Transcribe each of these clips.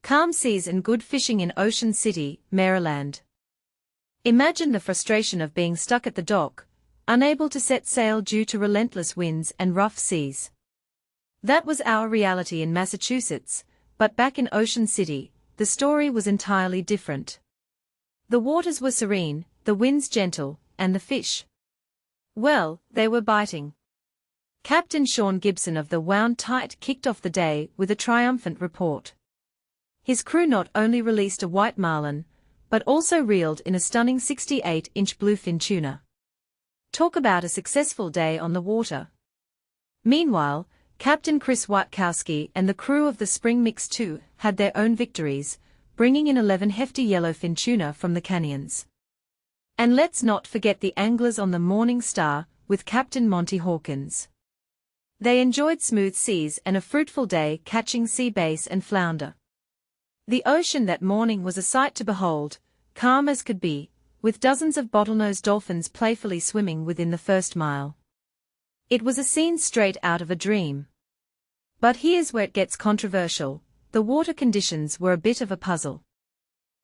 Calm seas and good fishing in Ocean City, Maryland. Imagine the frustration of being stuck at the dock, unable to set sail due to relentless winds and rough seas. That was our reality in Massachusetts, but back in Ocean City, the story was entirely different. The waters were serene, the winds gentle, and the fish, well, they were biting. Captain Sean Gibson of the Wound Tight kicked off the day with a triumphant report. His crew not only released a white marlin, but also reeled in a stunning 68-inch bluefin tuna. Talk about a successful day on the water. Meanwhile, Captain Chris Witkowski and the crew of the Spring Mix 2 had their own victories, bringing in 11 hefty yellowfin tuna from the canyons. And let's not forget the anglers on the Morning Star, with Captain Monty Hawkins. They enjoyed smooth seas and a fruitful day catching seabass and flounder. The ocean that morning was a sight to behold, calm as could be, with dozens of bottlenose dolphins playfully swimming within the first mile. It was a scene straight out of a dream. But here's where it gets controversial: the water conditions were a bit of a puzzle.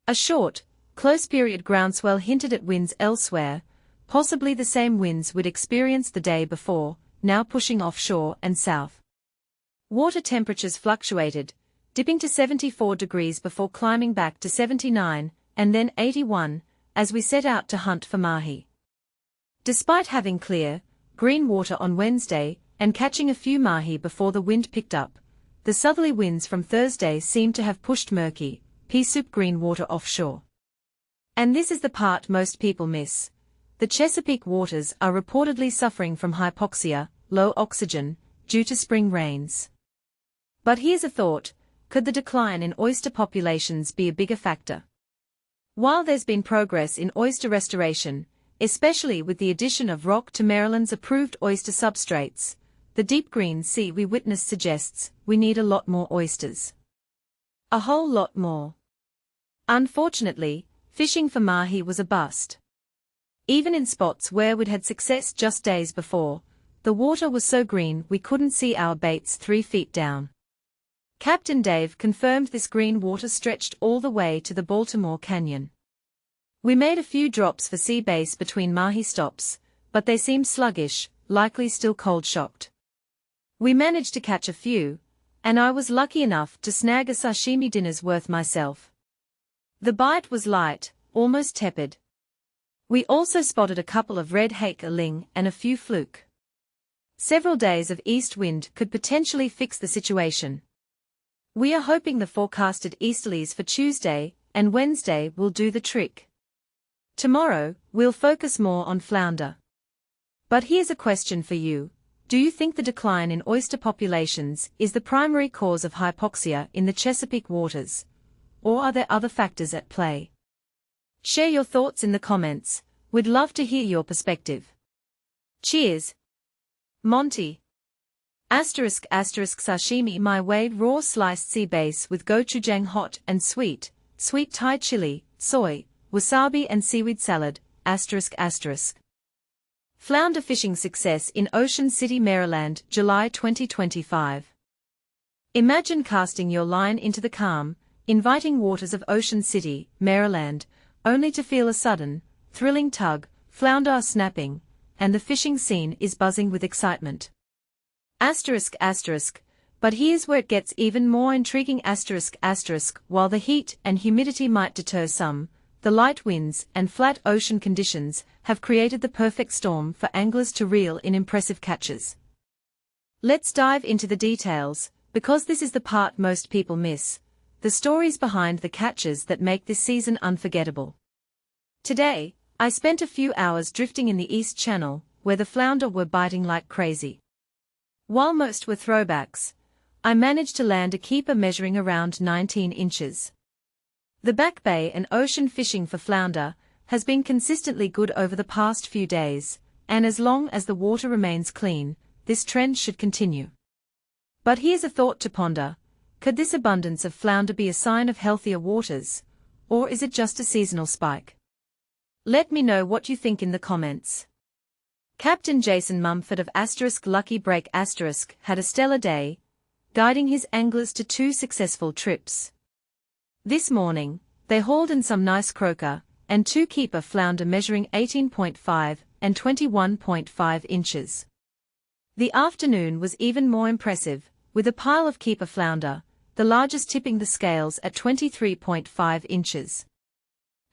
A short, close-period groundswell hinted at winds elsewhere, possibly the same winds we'd experienced the day before, now pushing offshore and south. Water temperatures fluctuated, dipping to 74 degrees before climbing back to 79, and then 81, as we set out to hunt for mahi. Despite having clear, green water on Wednesday, and catching a few mahi before the wind picked up, the southerly winds from Thursday seemed to have pushed murky, pea-soup green water offshore. And this is the part most people miss. The Chesapeake waters are reportedly suffering from hypoxia, low oxygen, due to spring rains. But here's a thought: could the decline in oyster populations be a bigger factor? While there's been progress in oyster restoration, especially with the addition of rock to Maryland's approved oyster substrates, the deep green sea we witnessed suggests we need a lot more oysters. A whole lot more. Unfortunately, fishing for mahi was a bust. Even in spots where we'd had success just days before, the water was so green we couldn't see our baits 3 feet down. Captain Dave confirmed this green water stretched all the way to the Baltimore Canyon. We made a few drops for seabass between mahi stops, but they seemed sluggish, likely still cold-shocked. We managed to catch a few, and I was lucky enough to snag a sashimi dinner's worth myself. The bite was light, almost tepid. We also spotted a couple of red hake ling and a few fluke. Several days of east wind could potentially fix the situation. We are hoping the forecasted easterlies for Tuesday and Wednesday will do the trick. Tomorrow, we'll focus more on flounder. But here's a question for you: do you think the decline in oyster populations is the primary cause of hypoxia in the Chesapeake waters? Or are there other factors at play? Share your thoughts in the comments. We'd love to hear your perspective. Cheers. Monty. Sashimi my Wade raw sliced seabass with gochujang hot and sweet Thai chili, soy, wasabi and seaweed salad, Flounder fishing success in Ocean City, Maryland, July 2025. Imagine casting your line into the calm, inviting waters of Ocean City, Maryland, only to feel a sudden, thrilling tug, flounder are snapping, and the fishing scene is buzzing with excitement. But here's where it gets even more intriguing. While the heat and humidity might deter some, the light winds and flat ocean conditions have created the perfect storm for anglers to reel in impressive catches. Let's dive into the details, because this is the part most people miss: the stories behind the catches that make this season unforgettable. Today, I spent a few hours drifting in the East Channel, where the flounder were biting like crazy. While most were throwbacks, I managed to land a keeper measuring around 19 inches. The Back Bay and ocean fishing for flounder has been consistently good over the past few days, and as long as the water remains clean, this trend should continue. But here's a thought to ponder: could this abundance of flounder be a sign of healthier waters, or is it just a seasonal spike? Let me know what you think in the comments. Captain Jason Mumford of Lucky Break had a stellar day, guiding his anglers to 2 successful trips. This morning, they hauled in some nice croaker, and 2 keeper flounder measuring 18.5 and 21.5 inches. The afternoon was even more impressive, with a pile of keeper flounder, the largest tipping the scales at 23.5 inches.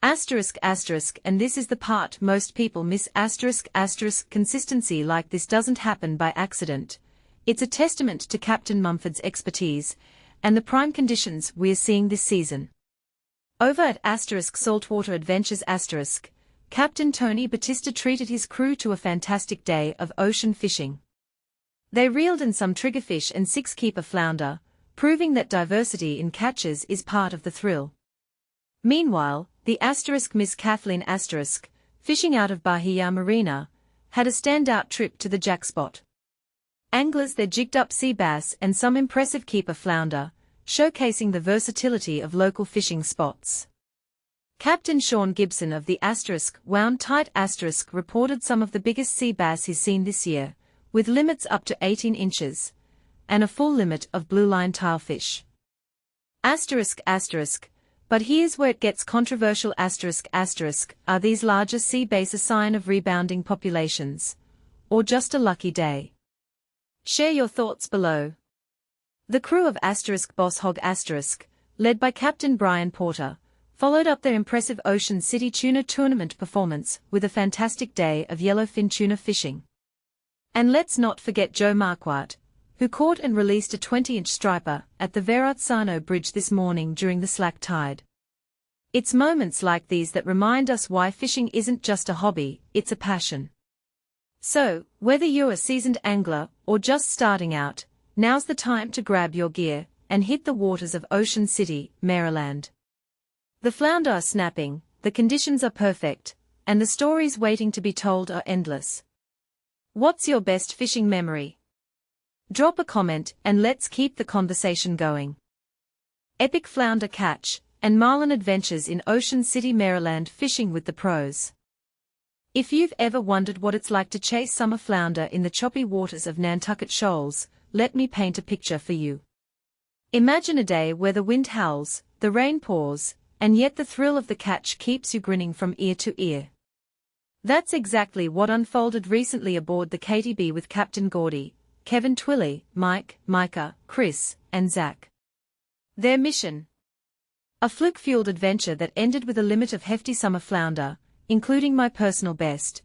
Asterisk asterisk, and this is the part most people miss, asterisk asterisk, consistency like this doesn't happen by accident. It's a testament to Captain Mumford's expertise, and the prime conditions we're seeing this season. Over at asterisk Saltwater Adventures asterisk, Captain Tony Batista treated his crew to a fantastic day of ocean fishing. They reeled in some triggerfish and 6 keeper flounder, proving that diversity in catches is part of the thrill. Meanwhile, the asterisk Miss Kathleen asterisk, fishing out of Bahia Marina, had a standout trip to the jackspot. Anglers there jigged up sea bass and some impressive keeper flounder, showcasing the versatility of local fishing spots. Captain Sean Gibson of the asterisk Wound Tight asterisk reported some of the biggest sea bass he's seen this year, with limits up to 18 inches, and a full limit of blue line tilefish. Asterisk asterisk, but here's where it gets controversial, asterisk asterisk, are these larger sea bass a sign of rebounding populations, or just a lucky day? Share your thoughts below. The crew of asterisk Boss Hog asterisk, led by Captain Brian Porter, followed up their impressive Ocean City Tuna Tournament performance with a fantastic day of yellowfin tuna fishing. And let's not forget Joe Marquardt, who caught and released a 20-inch striper at the Verrazzano Bridge this morning during the slack tide. It's moments like these that remind us why fishing isn't just a hobby, it's a passion. So, whether you're a seasoned angler or just starting out, now's the time to grab your gear and hit the waters of Ocean City, Maryland. The flounder are snapping, the conditions are perfect, and the stories waiting to be told are endless. What's your best fishing memory? Drop a comment and let's keep the conversation going. Epic flounder catch and Marlin adventures in Ocean City, Maryland, fishing with the pros. If you've ever wondered what it's like to chase summer flounder in the choppy waters of Nantucket Shoals, let me paint a picture for you. Imagine a day where the wind howls, the rain pours, and yet the thrill of the catch keeps you grinning from ear to ear. That's exactly what unfolded recently aboard the KTB with Captain Gordy, Kevin Twilley, Mike, Micah, Chris, and Zach. Their mission? A fluke-fueled adventure that ended with a limit of hefty summer flounder, including my personal best,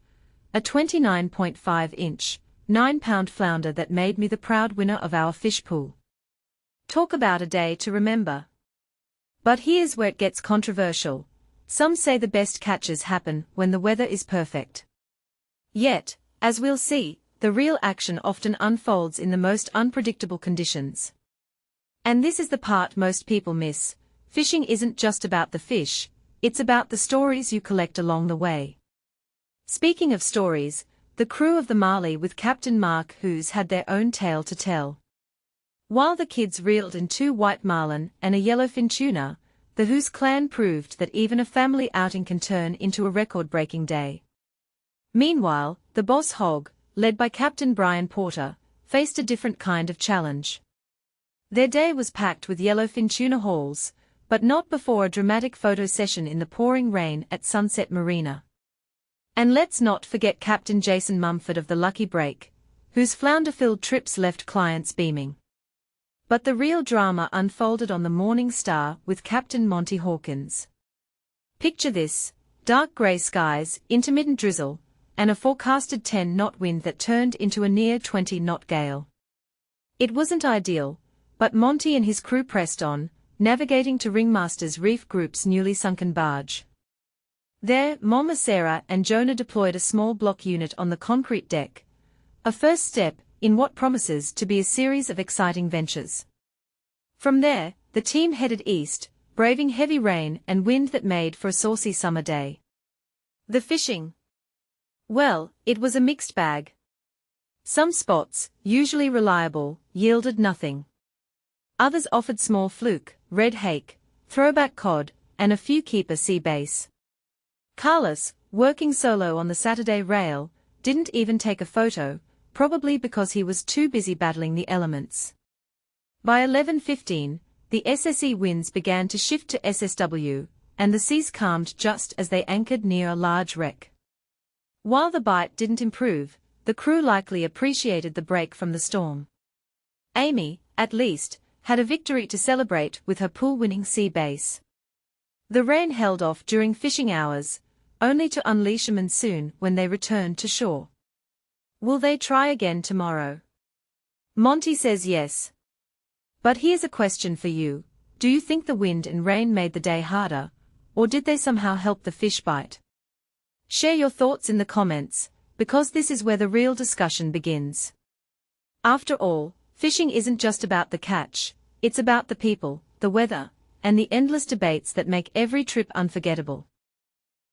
a 29.5-inch, 9-pound flounder that made me the proud winner of our fish pool. Talk about a day to remember. But here's where it gets controversial. Some say the best catches happen when the weather is perfect. Yet, as we'll see, the real action often unfolds in the most unpredictable conditions. And this is the part most people miss. Fishing isn't just about the fish, it's about the stories you collect along the way. Speaking of stories, the crew of the Marlin with Captain Mark Hughes had their own tale to tell. While the kids reeled in 2 white marlin and a yellowfin tuna, the Hughes clan proved that even a family outing can turn into a record-breaking day. Meanwhile, the Boss Hog, led by Captain Brian Porter, faced a different kind of challenge. Their day was packed with yellowfin tuna hauls, but not before a dramatic photo session in the pouring rain at Sunset Marina. And let's not forget Captain Jason Mumford of the Lucky Break, whose flounder-filled trips left clients beaming. But the real drama unfolded on the Morning Star with Captain Monty Hawkins. Picture this: dark grey skies, intermittent drizzle, and a forecasted 10-knot wind that turned into a near 20-knot gale. It wasn't ideal, but Monty and his crew pressed on, navigating to Ringmaster's Reef Group's newly sunken barge. There, Mama Sarah and Jonah deployed a small block unit on the concrete deck, a first step in what promises to be a series of exciting ventures. From there, the team headed east, braving heavy rain and wind that made for a saucy summer day. The fishing? Well, it was a mixed bag. Some spots, usually reliable, yielded nothing. Others offered small fluke, red hake, throwback cod, and a few keeper sea bass. Carlos, working solo on the Saturday rail, didn't even take a photo, probably because he was too busy battling the elements. By 11:15, the SSE winds began to shift to SSW, and the seas calmed just as they anchored near a large wreck. While the bite didn't improve, the crew likely appreciated the break from the storm. Amy, at least, had a victory to celebrate with her pool-winning seabass. The rain held off during fishing hours, only to unleash a monsoon when they returned to shore. Will they try again tomorrow? Monty says yes. But here's a question for you. Do you think the wind and rain made the day harder, or did they somehow help the fish bite? Share your thoughts in the comments, because this is where the real discussion begins. After all, fishing isn't just about the catch, it's about the people, the weather, and the endless debates that make every trip unforgettable.